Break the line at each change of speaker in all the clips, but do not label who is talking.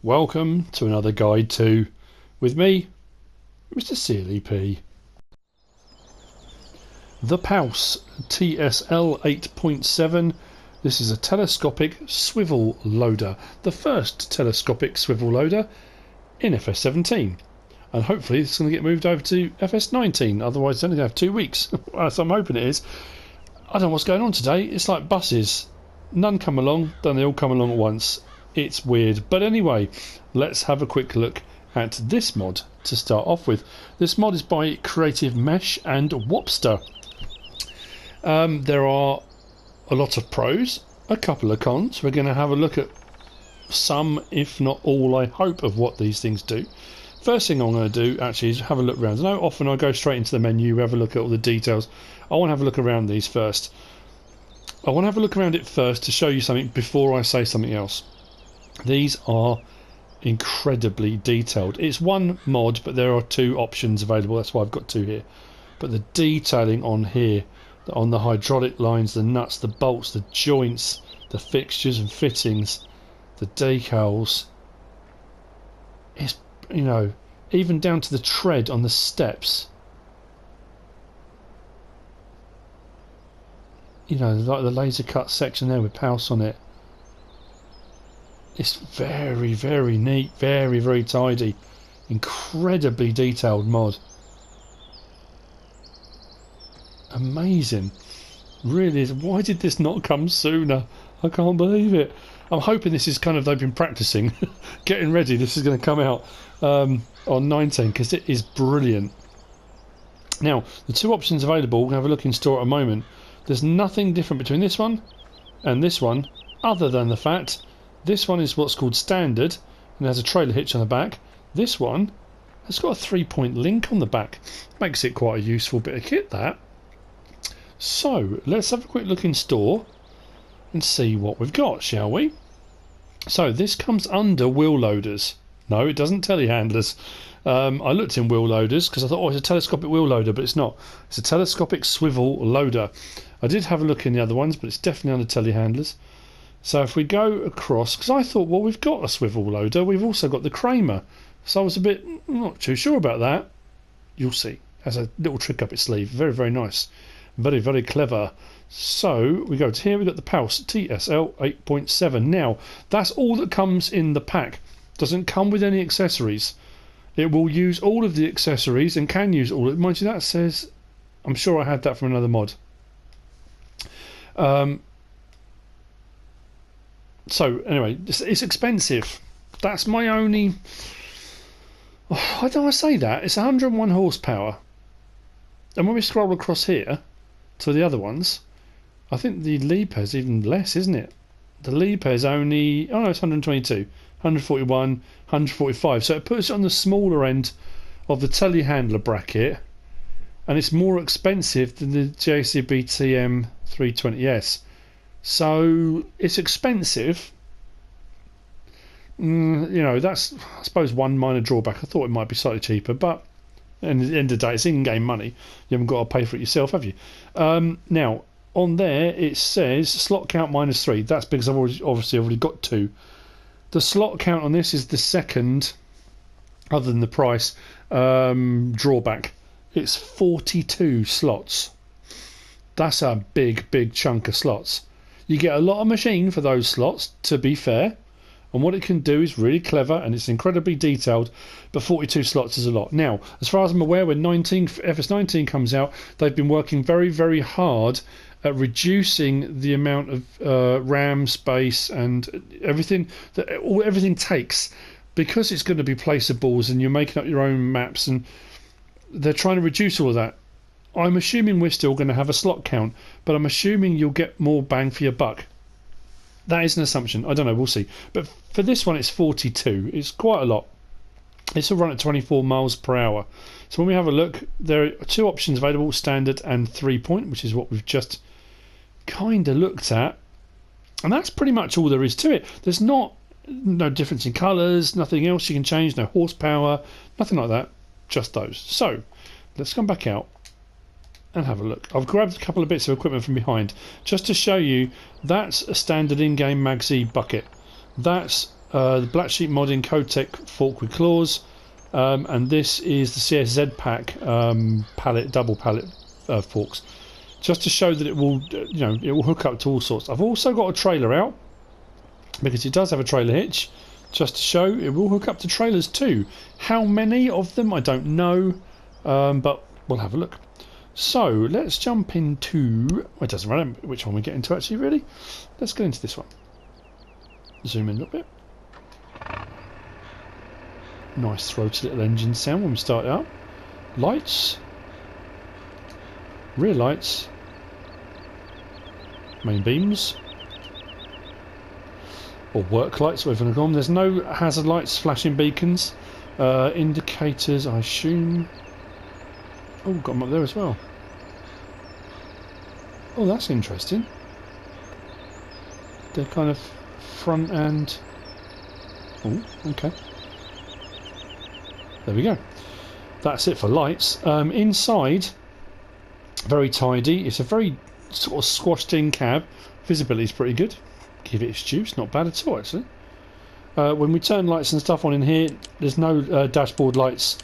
Welcome to another guide to, with me, MrSealyp. The Paus TSL 8.7. This is a telescopic swivel loader, the first telescopic swivel loader in FS17. And hopefully it's going to get moved over to FS19, otherwise it's only going to have 2 weeks. So I'm hoping it is. I don't know what's going on today. It's like buses. None come along, then they all come along at once. It's weird. But anyway, let's have a quick look at this mod to start off with. This mod is by Creative Mesh and Wopster. There are a lot of pros, a couple of cons. We're going to have a look at some, if not all, I hope, of what these things do. First thing I'm going to do actually is have a look around. I know often I go straight into the menu, have a look at all the details. I want to have a look around these first. I want to have a look around it first to show you something before I say something else. These are incredibly detailed. It's one mod, but there are 2 options available. That's why I've got 2 here. But the detailing on here, on the hydraulic lines, the nuts, the bolts, the joints, the fixtures and fittings, the decals, it's, you know, even down to the tread on the steps. You know, like the laser cut section there with Paus on it. It's very, very neat, very, very tidy. Incredibly detailed mod. Amazing. Really is. Why did this not come sooner? I can't believe it. I'm hoping this is kind of, they've been practicing, getting ready. This is going to come out on 19 because it is brilliant. Now, the 2 options available, we'll have a look in store at a moment. There's nothing different between this one and this one, other than the fact this one is what's called standard and has a trailer hitch on the back. This one has got a 3-point link on the back. Makes it quite a useful bit of kit, that. So let's have a quick look in store and see what we've got, shall we? So this comes under wheel loaders. No, it doesn't telehandlers. I looked in wheel loaders because I thought, oh, it's a telescopic wheel loader, but it's not. It's a telescopic swivel loader. I did have a look in the other ones, but it's definitely under telehandlers. So if we go across, because I thought, well, we've got a swivel loader, we've also got the Kramer. So I was a bit not too sure about that. You'll see. Has a little trick up its sleeve. Very, very nice. Very, very clever. So we go to here, we've got the Paus TSL 8.7. Now, that's all that comes in the pack. Doesn't come with any accessories. It will use all of the accessories and can use all of it. Mind you, that says, I'm sure I had that from another mod. So anyway, it's expensive. That's my only... Oh, why do I say that? It's 101 horsepower. And when we scroll across here to the other ones, I think the Leap is even less, isn't it? The Leap is only... Oh no, it's 122. 141, 145. So it puts it on the smaller end of the telehandler bracket, and it's more expensive than the JCB TM 320S. So it's expensive. You know, that's, I suppose, one minor drawback. I thought it might be slightly cheaper, but at the end of the day, it's in-game money. You haven't got to pay for it yourself, have you? Now, on there it says slot count -3. That's because I've obviously already got 2. The slot count on this is the second, other than the price, drawback. It's 42 slots. That's a big, big chunk of slots. You get a lot of machine for those slots, to be fair, and what it can do is really clever and it's incredibly detailed, but 42 slots is a lot. Now, as far as I'm aware, when FS19 comes out, they've been working very, very hard at reducing the amount of RAM space and everything that everything takes, because it's going to be placeables and you're making up your own maps, and they're trying to reduce all of that. I'm assuming we're still going to have a slot count, but I'm assuming you'll get more bang for your buck. That is an assumption. I don't know, we'll see. But for this one, it's 42. It's quite a lot. It's a run at 24 miles per hour. So when we have a look, there are 2 options available, standard and 3-point, which is what we've just kind of looked at. And that's pretty much all there is to it. There's no difference in colours, nothing else you can change, no horsepower, nothing like that. Just those. So let's come back out and have a look. I've grabbed a couple of bits of equipment from behind just to show you. That's a standard in-game Mag-Z bucket. That's the Black Sheep Modding Codec fork with claws, and this is the CSZ pack pallet, double pallet forks, just to show that it will, it will hook up to all sorts. I've also got a trailer out because it does have a trailer hitch, just to show it will hook up to trailers too. How many of them I don't know, but we'll have a look. So let's jump into, it doesn't matter which one we get into actually really. Let's get into this one. Zoom in a little bit. Nice throaty little engine sound when we start it up. Lights, rear lights, main beams, or work lights, whatever you call them. There's no hazard lights, flashing beacons, indicators, I assume. Oh, got them up there as well. Oh, that's interesting. They're kind of front and... oh, okay. There we go. That's it for lights. Inside, very tidy. It's a very sort of squashed in cab. Visibility is pretty good. Give it its juice. Not bad at all, actually. When we turn lights and stuff on in here, there's no dashboard lights.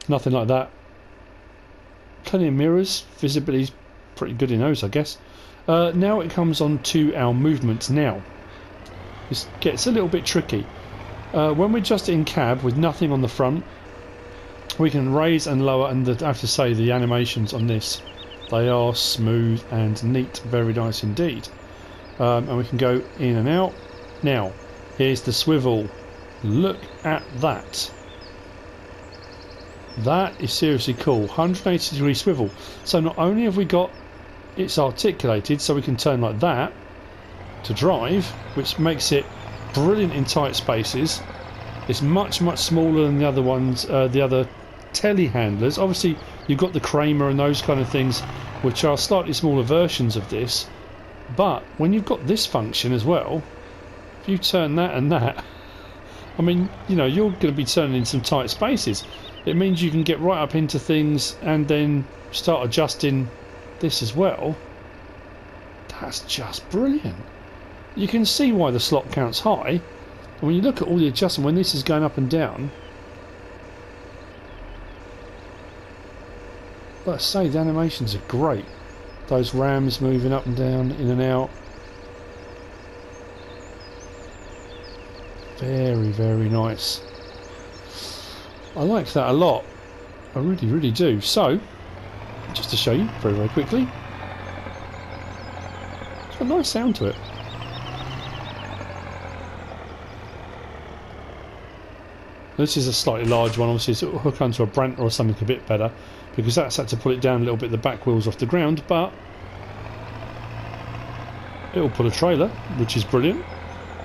Nothing like that. Plenty of mirrors. Visibility is pretty good in those, I guess. Now it comes on to our movements now. This gets a little bit tricky. When we're just in cab with nothing on the front, we can raise and lower, and I have to say the animations on this, they are smooth and neat, very nice indeed. And we can go in and out. Now, here's the swivel. Look at that. That is seriously cool. 180 degree swivel. So not only have we got it's articulated, so we can turn like that to drive, which makes it brilliant in tight spaces. It's much smaller than the other ones, the other telehandlers. Obviously you've got the Kramer and those kind of things, which are slightly smaller versions of this, but when you've got this function as well, if you turn that and that, I mean, you're going to be turning in some tight spaces. It means you can get right up into things and then start adjusting this as well. That's just brilliant. You can see why the slot count's high. And when you look at all the adjustment, when this is going up and down, but I say the animations are great. Those rams moving up and down, in and out. Very nice. I like that a lot. I really do. So, just to show you very quickly, it's got a nice sound to it. This is a slightly large one, obviously, so it will hook onto a Brant or something a bit better, because that's had to pull it down a little bit, the back wheels off the ground, but it will pull a trailer, which is brilliant.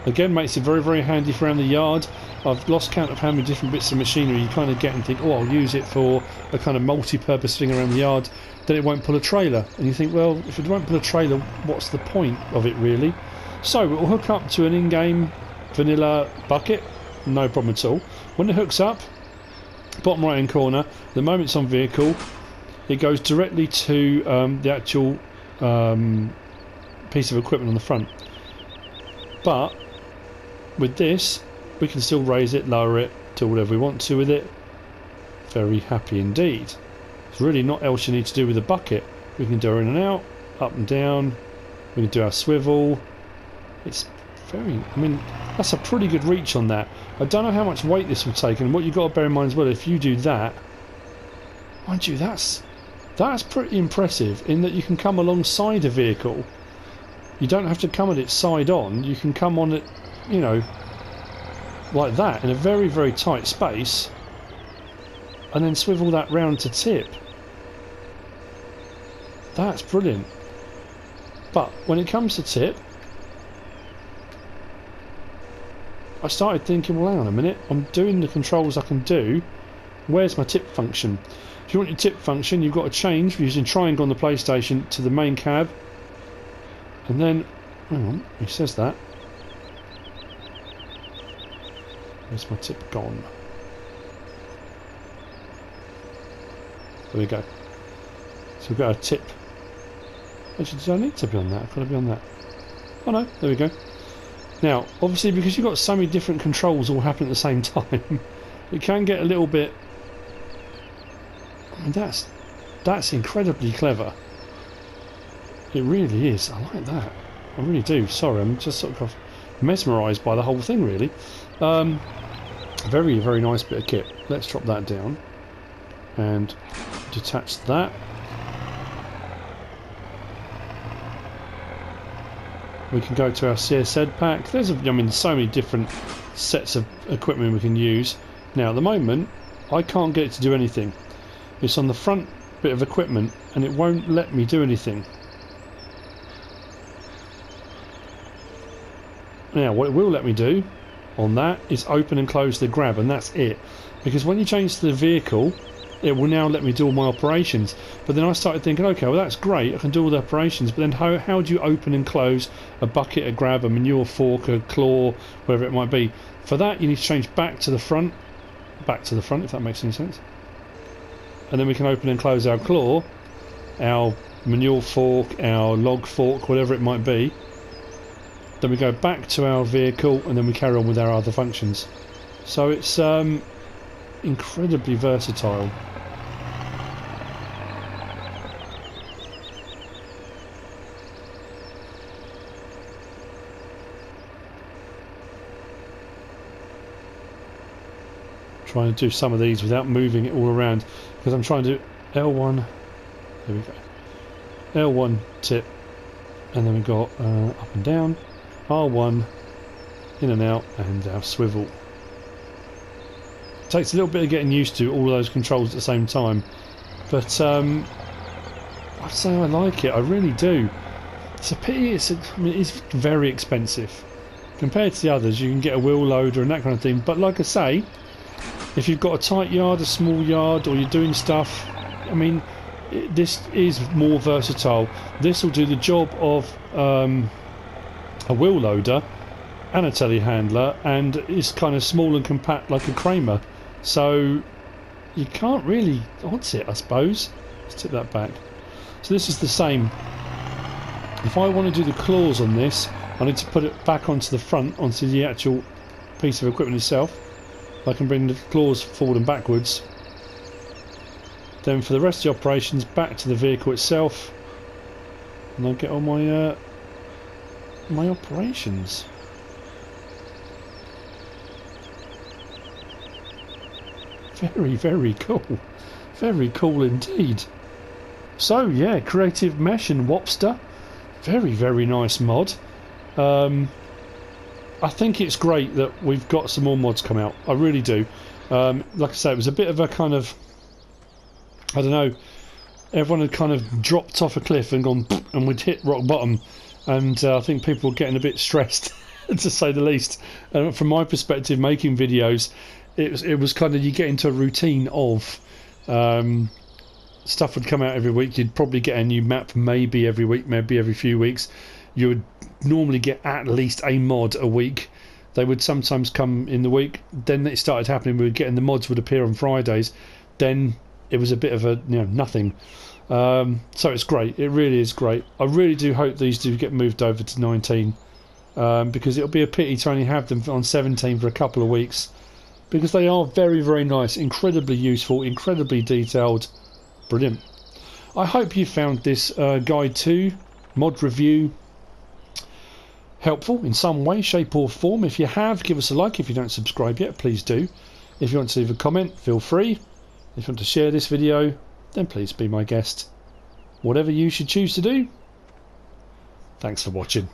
Again, makes it very handy for around the yard. I've lost count of how many different bits of machinery you kind of get and think, oh, I'll use it for a kind of multi-purpose thing around the yard, then it won't pull a trailer. And you think, well, if it won't pull a trailer, what's the point of it really? So it will hook up to an in-game vanilla bucket, no problem at all. When it hooks up, bottom right hand corner, the moment it's on vehicle, it goes directly to the actual piece of equipment on the front. But with this, we can still raise it, lower it, do whatever we want to with it. Very happy indeed. There's really not else you need to do with the bucket. We can do in and out, up and down. We can do our swivel. It's very, I mean, that's a pretty good reach on that. I don't know how much weight this will take, and what you've got to bear in mind as well, if you do that, mind you, that's pretty impressive in that you can come alongside a vehicle. You don't have to come at it side on, you can come on it, like that in a very tight space, and then swivel that round to tip. That's brilliant. But when it comes to tip, I started thinking, well, hang on a minute, I'm doing the controls I can do, where's my tip function? If you want your tip function, you've got to change using triangle on the PlayStation to the main cab, and then, hang on, it says that. Where's my tip gone? There we go. So we've got a tip. Actually, do I need to be on that? I've got to be on that. Oh no, there we go. Now, obviously, because you've got so many different controls all happening at the same time, it can get a little bit... I mean, that's incredibly clever. It really is. I like that. I really do. Sorry, I'm just sort of mesmerised by the whole thing, really. Very, very nice bit of kit. Let's drop that down and detach that. We can go to our CSZ pack. There's, I mean, so many different sets of equipment we can use. Now, at the moment, I can't get it to do anything. It's on the front bit of equipment, and it won't let me do anything. Now, what it will let me do on that is open and close the grab, and that's it. Because when you change to the vehicle, it will now let me do all my operations. But then I started thinking, okay, well that's great, I can do all the operations, but then how do you open and close a bucket, a grab, a manure fork, a claw, whatever it might be? For that you need to change back to the front, if that makes any sense. And then we can open and close our claw, our manure fork, our log fork, whatever it might be. Then we go back to our vehicle, and then we carry on with our other functions. So it's incredibly versatile. Trying to do some of these without moving it all around, because I'm trying to do L1. There we go. L1 tip, and then we've got up and down, R1, in and out, and our swivel. Takes a little bit of getting used to all those controls at the same time, but I'd say I like it. I really do. It's a pity. I mean, it's very expensive compared to the others. You can get a wheel loader and that kind of thing, but like I say, if you've got a tight yard, a small yard, or you're doing stuff, I mean, this is more versatile. This will do the job of a wheel loader and a telehandler, and it's kind of small and compact like a Kramer. So you can't really odds it, I suppose. Let's tip that back. So this is the same. If I want to do the claws on this, I need to put it back onto the front, onto the actual piece of equipment itself. I can bring the claws forward and backwards. Then for the rest of the operations, back to the vehicle itself, and I'll get on my my operations. Very, very cool. Very cool indeed. So yeah, Creative Mesh and Wopster. Very, very nice mod. I think it's great that we've got some more mods come out. I really do. Like I say, it was a bit of a kind of, I don't know, everyone had kind of dropped off a cliff and gone, and we'd hit rock bottom, and I think people were getting a bit stressed, to say the least. From my perspective, making videos, it was kind of, you get into a routine of stuff would come out every week. You'd probably get a new map maybe every week, maybe every few weeks. You would normally get at least a mod a week. They would sometimes come in the week. Then it started happening. We were getting the mods would appear on Fridays. Then it was a bit of a nothing. So it's great. It really is great. I really do hope these do get moved over to 19, because it'll be a pity to only have them on 17 for a couple of weeks, because they are very, very nice, incredibly useful, incredibly detailed, brilliant. I hope you found this guide to mod review helpful in some way, shape or form. If you have, give us a like. If you don't subscribe yet, please do. If you want to leave a comment, feel free. If you want to share this video, then please be my guest. Whatever you should choose to do. Thanks for watching.